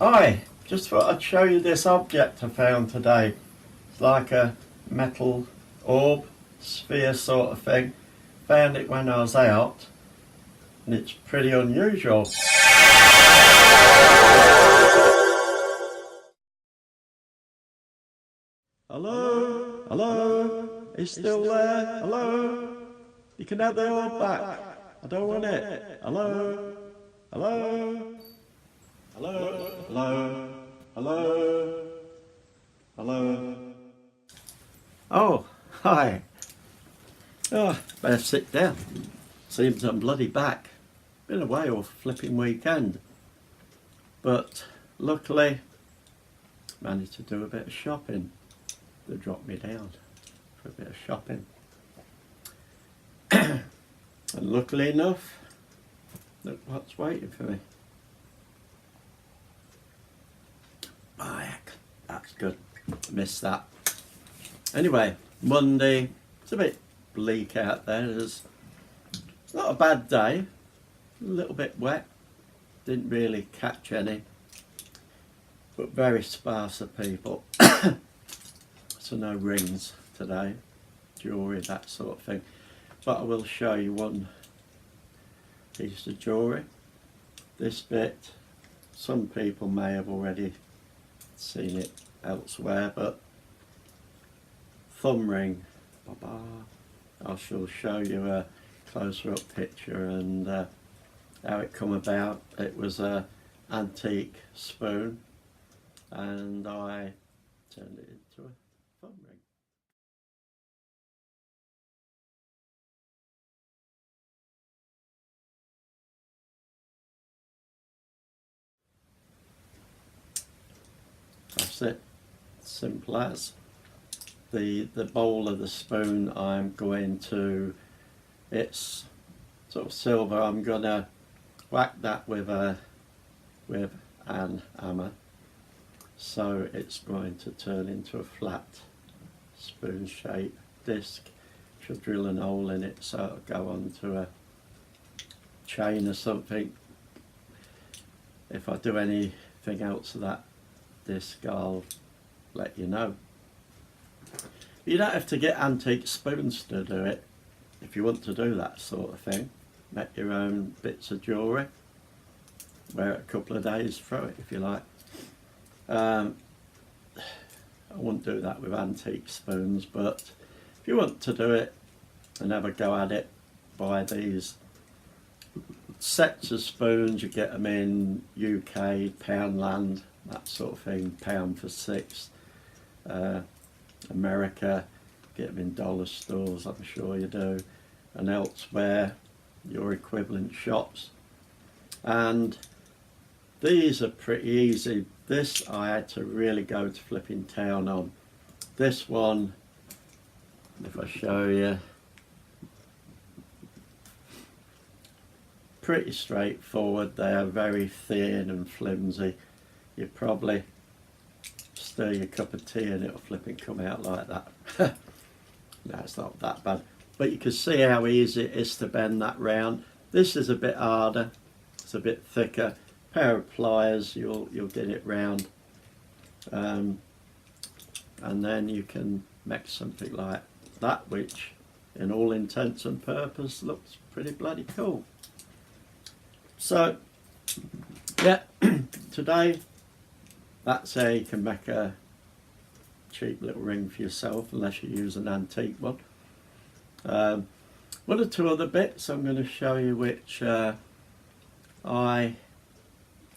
Hi, just thought I'd show you this object I found today. It's like a metal orb, sphere sort of thing. Found it when I was out and it's pretty unusual. Hello? Hello? It's still there? Hello? You can have the orb back. I don't want it. Hello? Hello? Hello? Hello? Hello? Hello? Oh, hi. Oh, better sit down. Seems I'm bloody back. Been away all flipping weekend. But luckily, managed to do a bit of shopping. They dropped me down for a bit of shopping. And luckily enough, look what's waiting for me. Oh heck, that's good. Missed that. Anyway, Monday, it's a bit bleak out there. It's not a bad day, a little bit wet, didn't really catch any, but very sparse of people. So no rings today, jewellery, that sort of thing. But I will show you one piece of jewellery. This bit, some people may have already seen it elsewhere, but thumb ring. I shall show you a closer up picture and how it come about. It was a antique spoon and I turned it into a thumb ring. That's it, simple as. The bowl of the spoon I'm going to, it's sort of silver, I'm gonna whack that with an hammer, so it's going to turn into a flat spoon shaped disc. Should drill an hole in it so it'll go onto a chain or something. If I do anything else to that disc, I'll let you know. You don't have to get antique spoons to do it. If you want to do that sort of thing, make your own bits of jewellery, wear it a couple of days, throw it if you like. I wouldn't do that with antique spoons, but if you want to do it and have a go at it, buy these sets of spoons. You get them in UK, Poundland, that sort of thing, £1 for 6. America, get them in dollar stores, I'm sure you do, and elsewhere, your equivalent shops. And these are pretty easy. This I had to really go to flipping town on. This one, if I show you, pretty straightforward. They are very thin and flimsy. You probably stir your cup of tea and it'll flipping come out like that. No, it's not that bad. But you can see how easy it is to bend that round. This is a bit harder. It's a bit thicker. Pair of pliers, you'll get it round. And then you can make something like that, which in all intents and purposes looks pretty bloody cool. So yeah, today that's how you can make a cheap little ring for yourself, unless you use an antique one. One or two other bits I'm going to show you which I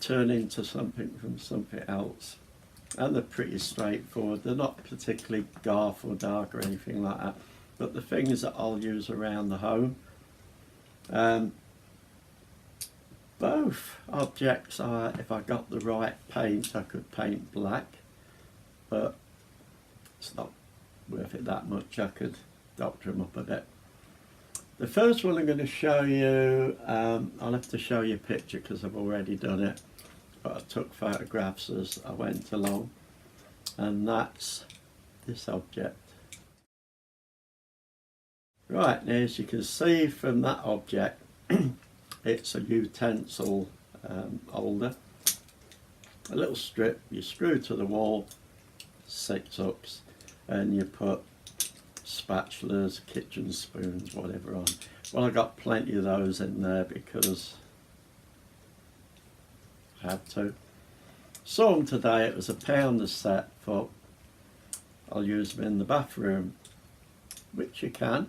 turn into something from something else, and they're pretty straightforward. They're not particularly garth or dark or anything like that, but the things that I'll use around the home. Both objects are, if I got the right paint, I could paint black, but it's not worth it that much. I could doctor them up a bit. The first one I'm going to show you, I'll have to show you a picture because I've already done it, but I took photographs as I went along, and that's this object. Right, now as you can see from that object, it's a utensil holder, a little strip you screw to the wall, 6 hooks, and you put spatulas, kitchen spoons, whatever on. Well, I got plenty of those in there because I had to. Saw them today, it was £1 a set. For I'll use them in the bathroom, which you can.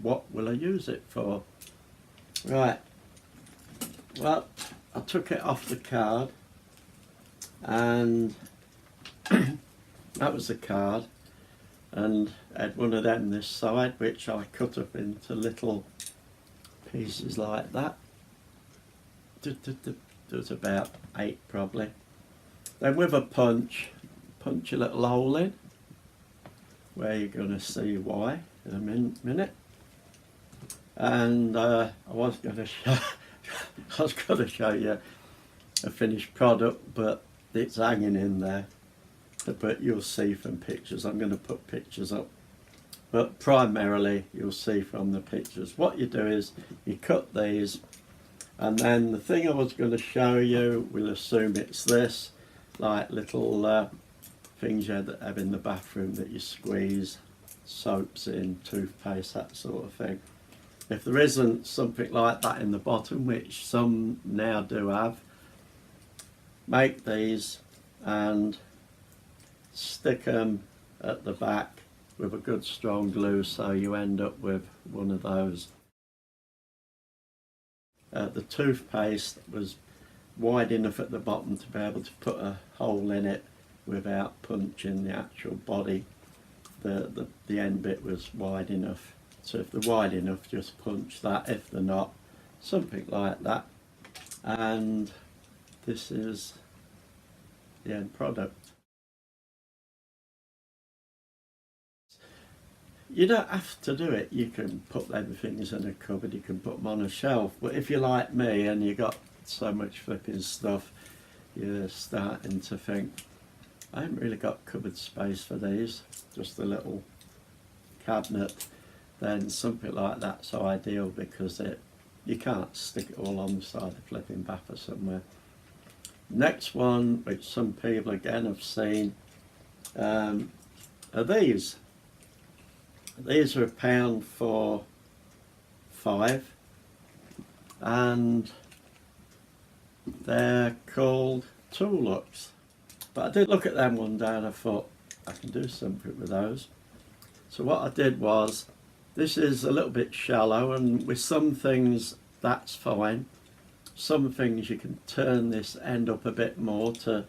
What will I use it for? Right, well, I took it off the card, and that was the card, and I had one of them this side, which I cut up into little pieces like that. There's about 8 probably. Then with a punch a little hole in, where you're going to see why in a minute. And I was going to show you a finished product, but it's hanging in there. But you'll see from pictures. I'm going to put pictures up, but primarily you'll see from the pictures. What you do is you cut these, and then the thing I was going to show you, we'll assume it's this, like little things you have in the bathroom that you squeeze soaps in, toothpaste, that sort of thing. If there isn't something like that in the bottom, which some now do have, make these and stick them at the back with a good strong glue, so you end up with one of those. The toothpaste was wide enough at the bottom to be able to put a hole in it without punching the actual body. The end bit was wide enough, so if they're wide enough, just punch that. If they're not, something like that. And this is the end product. You don't have to do it. You can put them things in a cupboard, you can put them on a shelf, but if you're like me and you got so much flipping stuff, you're starting to think, I haven't really got cupboard space for these, just a little cabinet, then something like that's ideal, because you can't stick it all on the side of the flipping bath or somewhere. Next one, which some people again have seen, are these. These are £1 for 5, and they're called tool hooks. But I did look at them one day and I thought I can do something with those. So what I did was, this is a little bit shallow, and with some things that's fine. Some things you can turn this end up a bit more to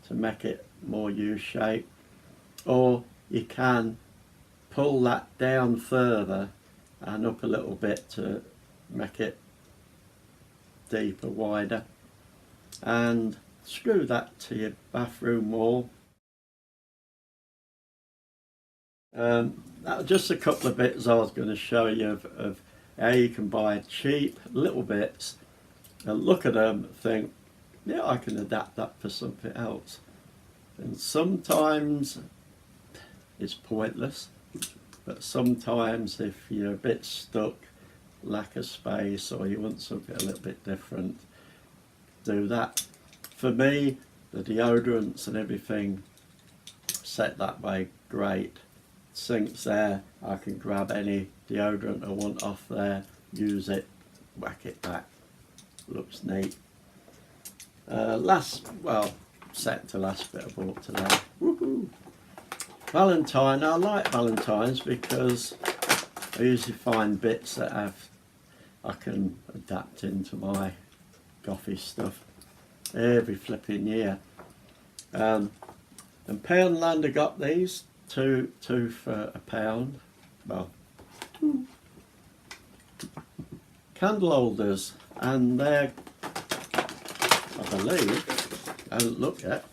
make it more U-shaped, or you can pull that down further and up a little bit to make it deeper, wider, and screw that to your bathroom wall. That was just a couple of bits I was going to show you of how you can buy cheap little bits and look at them and think, yeah, I can adapt that for something else. And sometimes it's pointless, but sometimes if you're a bit stuck, lack of space, or you want something a little bit different, do that. For me, the deodorants and everything set that way, great. Sinks there, I can grab any deodorant I want off there, use it, whack it back. Looks neat. Set to last bit I bought today. Woohoo! Valentine, I like Valentine's because I usually find bits that I can adapt into my gothy stuff every flipping year. And Poundland, I got these, two for £1. Well, 2 candle holders, and they're, I believe, look at,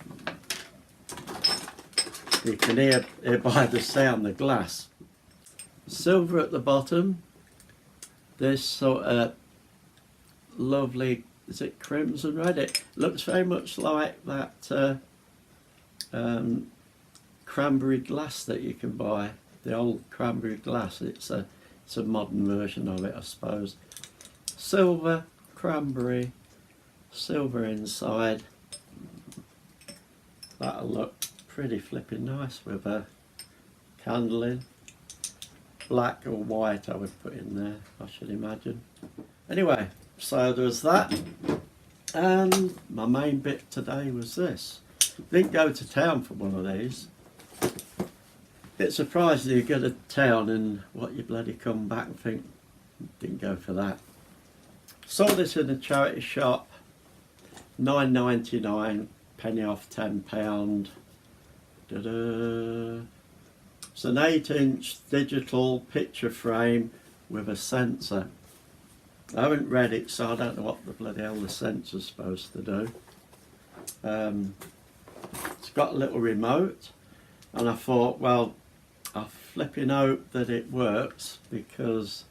you can hear by the sound the glass. Silver at the bottom, this sort of lovely, is it crimson red? It looks very much like that cranberry glass that you can buy, the old cranberry glass. It's a modern version of it, I suppose. Silver, cranberry, silver inside, that'll look pretty flipping nice with a candle in. Black or white I would put in there, I should imagine. Anyway, so there's that. And my main bit today was this. Didn't go to town for one of these. Bit surprised you go to town and what you bloody come back and think, didn't go for that. Saw this in a charity shop, £9.99, penny off £10. Da-da. It's an 8-inch digital picture frame with a sensor. I haven't read it, so I don't know what the bloody hell the sensor's supposed to do. It's got a little remote, and I thought, well, I flipping hope that it works, because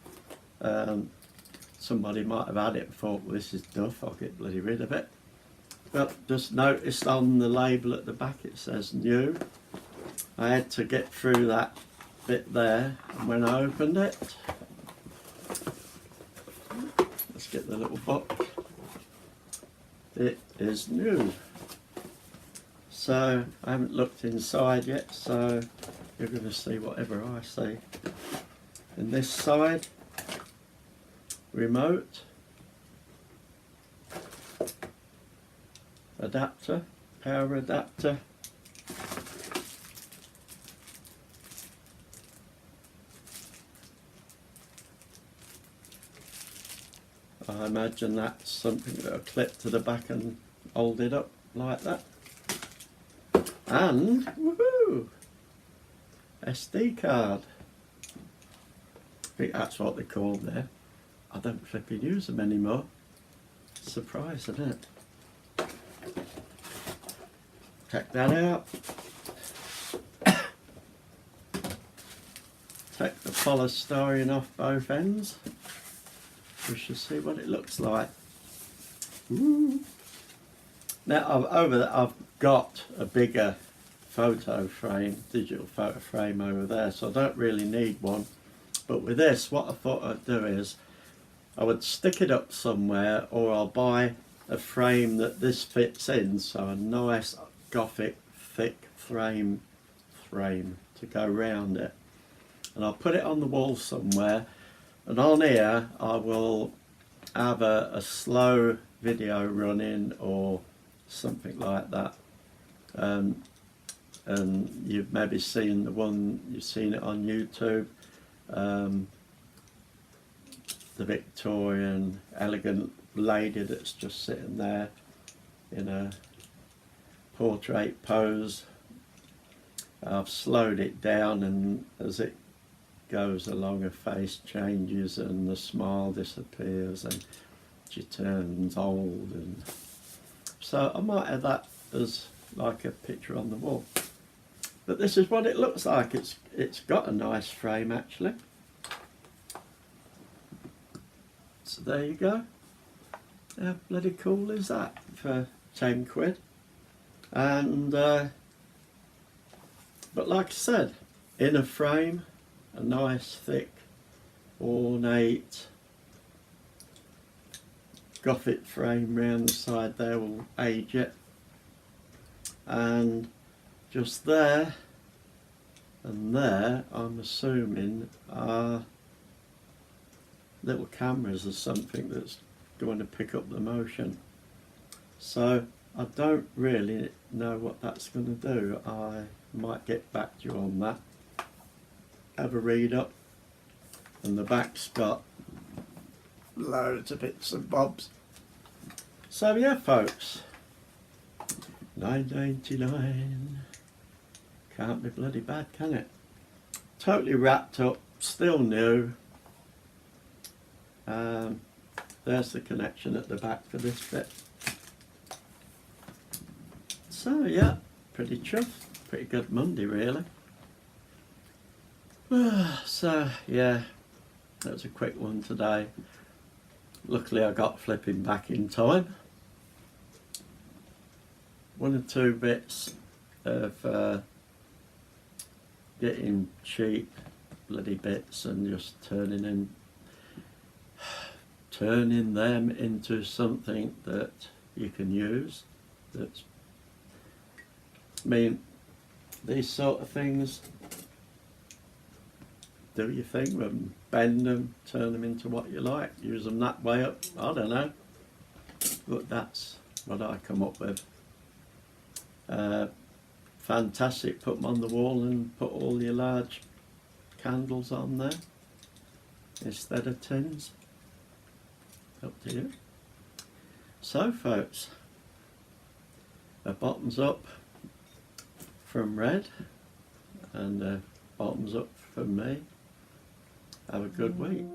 somebody might have had it and thought, well, this is duff, I'll get bloody rid of it. But just noticed on the label at the back it says new. I had to get through that bit there, and when I opened it, let's get the little box, it is new. So I haven't looked inside yet, so you're going to see whatever I see. In this side, remote, adapter, power adapter, I imagine that's something that'll clip to the back and hold it up like that. And, woohoo, SD card. I think that's what they're called there. I don't flipping use them anymore. Surprise, isn't it? Take that out. Take the polystyrene off both ends. We shall see what it looks like. Ooh. Now I've got a bigger photo frame, digital photo frame over there, so I don't really need one. But with this, what I thought I'd do is I would stick it up somewhere, or I'll buy a frame that this fits in, so a nice Gothic thick frame to go round it, and I'll put it on the wall somewhere. And on here I will have a slow video running or something like that. And you've maybe seen the one, you've seen it on YouTube. The Victorian elegant lady that's just sitting there in a portrait pose. I've slowed it down, and as it goes along, her face changes and the smile disappears and she turns old, and so I might have that as like a picture on the wall. But this is what it looks like. It's got a nice frame actually. So there you go. How bloody cool is that for 10 quid? And but like I said, in a frame, a nice thick ornate Gothic frame round the side there will age it, and just there and there I'm assuming are little cameras or something that's going to pick up the motion. So I don't really know what that's going to do. I might get back to you on that. Have a read up, and the back's got loads of bits and bobs. So yeah folks, $9.99, can't be bloody bad, can it? Totally wrapped up, still new. There's the connection at the back for this bit. So yeah, pretty chuffed, pretty good Monday really. So yeah, that was a quick one today. Luckily I got flipping back in time. One or two bits of getting cheap bloody bits and just turning them into something that you can use, that's I mean, these sort of things, do your thing with them, bend them, turn them into what you like, use them that way up, I don't know. But that's what I come up with. Fantastic, put them on the wall and put all your large candles on there instead of tins. Up to you. So folks, a bottoms up from Red and a bottoms up from me. Have a good week.